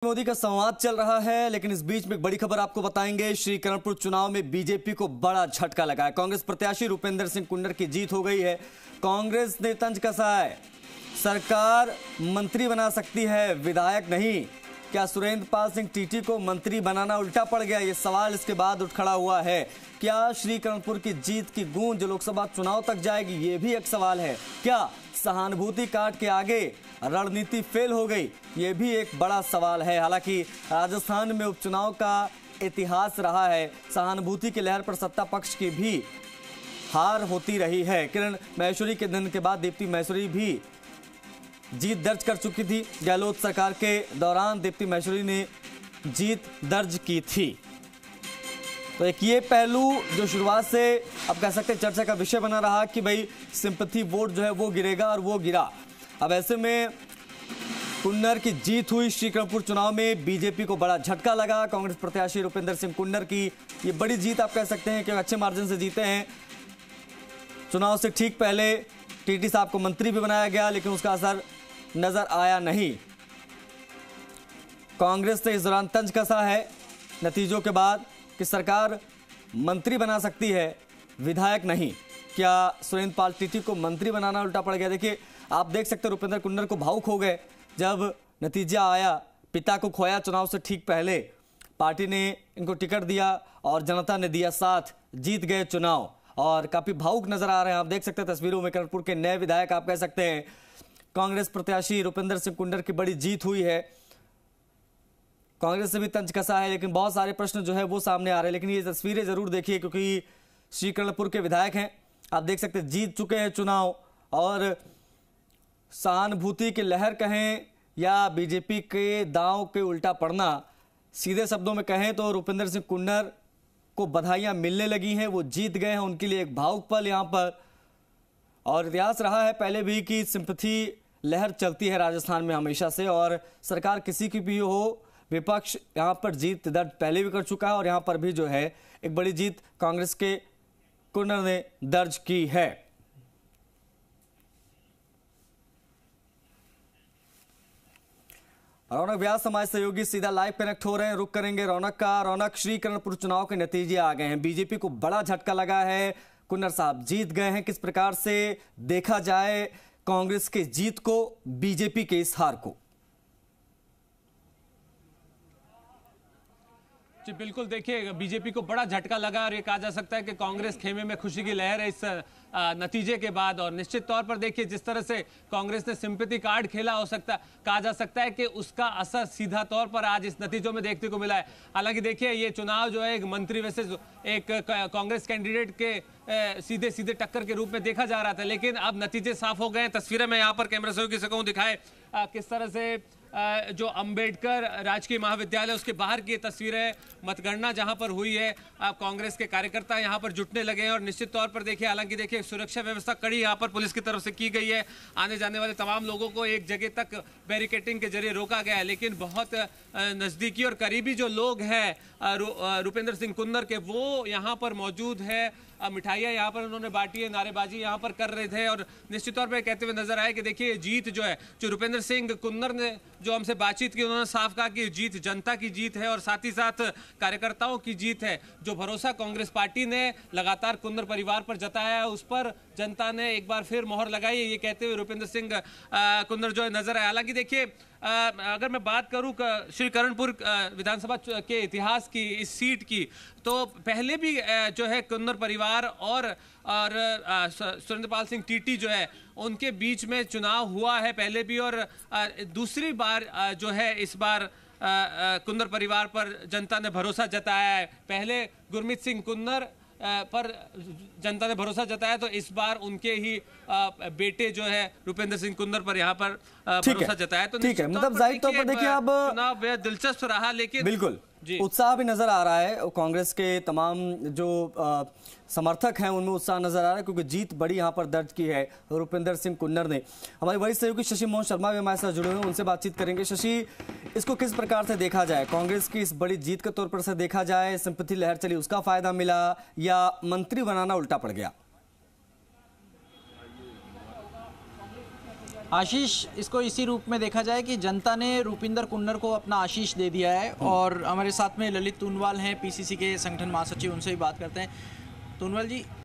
मोदी का संवाद चल रहा है, लेकिन इस बीच में एक बड़ी खबर आपको बताएंगे। श्रीकरणपुर चुनाव में बीजेपी को बड़ा झटका लगा है। कांग्रेस प्रत्याशी रुपेंद्र सिंह कुन्नर की जीत हो गई है। कांग्रेस ने तंज कसा है, सरकार मंत्री बना सकती है, विधायक नहीं। क्या सुरेंद्र पाल सिंह टीटी को मंत्री बनाना उल्टा पड़ गया? ये सवाल इसके बाद उठ खड़ा हुआ है। क्या श्रीकरणपुर की जीत की गूंज लोकसभा चुनाव तक जाएगी? ये भी एक सवाल है। क्या सहानुभूति कार्ड के आगे रणनीति फेल हो गई? ये भी एक बड़ा सवाल है। हालांकि राजस्थान में उपचुनाव का इतिहास रहा है, सहानुभूति की लहर पर सत्ता पक्ष की भी हार होती रही है। किरण महेश्वरी के निधन के बाद दीप्ति महेश्वरी भी जीत दर्ज कर चुकी थी। गहलोत सरकार के दौरान दीप्ति महेश्वरी ने जीत दर्ज की थी। तो एक ये पहलू जो शुरुआत से अब कह सकते हैं चर्चा का विषय बना रहा कि भाई सिंपैथी वोट जो है वो गिरेगा, और वो गिरा। अब ऐसे में कुन्नर की जीत हुई। श्रीकरणपुर चुनाव में बीजेपी को बड़ा झटका लगा। कांग्रेस प्रत्याशी रुपेंद्र सिंह कुन्नर की ये बड़ी जीत आप कह सकते हैं कि अच्छे मार्जिन से जीते हैं। चुनाव से ठीक पहले टीटी साहब को मंत्री भी बनाया गया, लेकिन उसका असर नजर आया नहीं। कांग्रेस ने इस दौरान तंज कसा है नतीजों के बाद कि सरकार मंत्री बना सकती है, विधायक नहीं। क्या सुरेंद्र पाल टीटी को मंत्री बनाना उल्टा पड़ गया? देखिए, आप देख सकते हैं रुपेंद्र कुन्नर को भावुक हो गए जब नतीजा आया। पिता को खोया चुनाव से ठीक पहले, पार्टी ने इनको टिकट दिया और जनता ने दिया साथ, जीत गए चुनाव, और काफी भावुक नजर आ रहे हैं। आप देख सकते हैं तस्वीरों में करणपुर के नए विधायक आप कह सकते हैं। कांग्रेस प्रत्याशी रुपेंद्र सिंह कुन्नर की बड़ी जीत हुई है। कांग्रेस से भी तंज कसा है, लेकिन बहुत सारे प्रश्न जो है वो सामने आ रहे हैं। लेकिन ये तस्वीरें जरूर देखिए, क्योंकि श्रीकरणपुर के विधायक हैं, आप देख सकते हैं जीत चुके हैं चुनाव। और सहानुभूति की लहर कहें या बीजेपी के दांव के उल्टा पड़ना, सीधे शब्दों में कहें तो रुपेंद्र सिंह कुन्नर को बधाइयां मिलने लगी हैं। वो जीत गए हैं, उनके लिए एक भावुक पल यहां पर। और इतिहास रहा है पहले भी कि सिंपैथी लहर चलती है राजस्थान में हमेशा से, और सरकार किसी की भी हो, विपक्ष यहां पर जीत दर्ज पहले भी कर चुका है, और यहां पर भी जो है एक बड़ी जीत कांग्रेस के कुन्नर ने दर्ज की है। रौनक व्यास समाज सहयोगी सीधा लाइव कनेक्ट हो रहे हैं, रुक करेंगे रौनक का। रौनक, श्रीकरणपुर चुनाव के नतीजे आ गए हैं, बीजेपी को बड़ा झटका लगा है, कुन्नर साहब जीत गए हैं। किस प्रकार से देखा जाए कांग्रेस की जीत को, बीजेपी के इस हार को? जी बिल्कुल, देखिए बीजेपी को बड़ा झटका लगा, और ये कहा जा सकता है कि कांग्रेस खेमे में खुशी की लहर है इस नतीजे के बाद। और निश्चित तौर पर देखिए जिस तरह से कांग्रेस ने सिंपैथी कार्ड खेला, कहा जा सकता है कि उसका असर सीधा तौर पर आज इस नतीजों में देखने को मिला है। हालांकि देखिए ये चुनाव जो है एक मंत्री वैसे एक कांग्रेस कैंडिडेट के सीधे सीधे टक्कर के रूप में देखा जा रहा था, लेकिन अब नतीजे साफ हो गए हैं। तस्वीरें मैं यहाँ पर कैमरा सहयोगी से कहूँ दिखाए किस तरह से जो अंबेडकर राजकीय महाविद्यालय उसके बाहर की तस्वीरें, मतगणना जहां पर हुई है, अब कांग्रेस के कार्यकर्ता यहां पर जुटने लगे हैं। और निश्चित तौर पर देखिए, हालांकि देखिए सुरक्षा व्यवस्था कड़ी यहां पर पुलिस की तरफ से की गई है। आने जाने वाले तमाम लोगों को एक जगह तक बैरिकेटिंग के जरिए रोका गया है, लेकिन बहुत नजदीकी और करीबी जो लोग हैं रुपेंद्र सिंह कुन्नर के, वो यहाँ पर मौजूद है। मिठाइयाँ यहाँ पर उन्होंने बांटी है, नारेबाजी यहाँ पर कर रहे थे, और निश्चित तौर पर कहते हुए नजर आए कि देखिए जीत जो है, जो रुपेंद्र सिंह कुन्नर ने जो हमसे बातचीत की, उन्होंने साफ कहा कि जीत जनता की जीत है और साथ ही साथ कार्यकर्ताओं की जीत है। जो भरोसा कांग्रेस पार्टी ने लगातार कुन्नर परिवार पर जताया है, उस पर जनता ने एक बार फिर मोहर लगाई है, ये कहते हुए रुपेंद्र सिंह कुन्नर जो है नजर आए। हालांकि देखिए अगर मैं बात करूं श्रीकरणपुर विधानसभा के इतिहास की, इस सीट की, तो पहले भी जो है कुन्नर परिवार और सुरेंद्र पाल सिंह टीटी जो है उनके बीच में चुनाव हुआ है पहले भी, और दूसरी बार जो है इस बार कुन्नर परिवार पर जनता ने भरोसा जताया है। पहले गुरमीत सिंह कुन्नर पर जनता ने भरोसा जताया, तो इस बार उनके ही बेटे जो है रुपेंद्र सिंह कुन्नर पर यहाँ पर भरोसा जताया। तो ठीक है, मतलब जाहिर तौर पर देखिए अब चुनाव बेहद दिलचस्प रहा, लेकिन बिल्कुल उत्साह भी नजर आ रहा है। कांग्रेस के तमाम जो समर्थक हैं उनमें उत्साह नजर आ रहा है, क्योंकि जीत बड़ी यहां पर दर्ज की है रुपेंद्र सिंह कुन्नर ने। हमारे वरिष्ठ सहयोगी शशि मोहन शर्मा भी हमारे साथ जुड़े हुए हैं, उनसे बातचीत करेंगे। शशि, इसको किस प्रकार से देखा जाए? कांग्रेस की इस बड़ी जीत के तौर पर से देखा जाए, सिंपैथी लहर चली, उसका फायदा मिला या मंत्री बनाना उल्टा पड़ गया? आशीष, इसको इसी रूप में देखा जाए कि जनता ने रूपिंदर कुन्नर को अपना आशीष दे दिया है। और हमारे साथ में ललित तूनवाल हैं, पीसीसी के संगठन महासचिव, उनसे भी बात करते हैं। तूनवाल जी,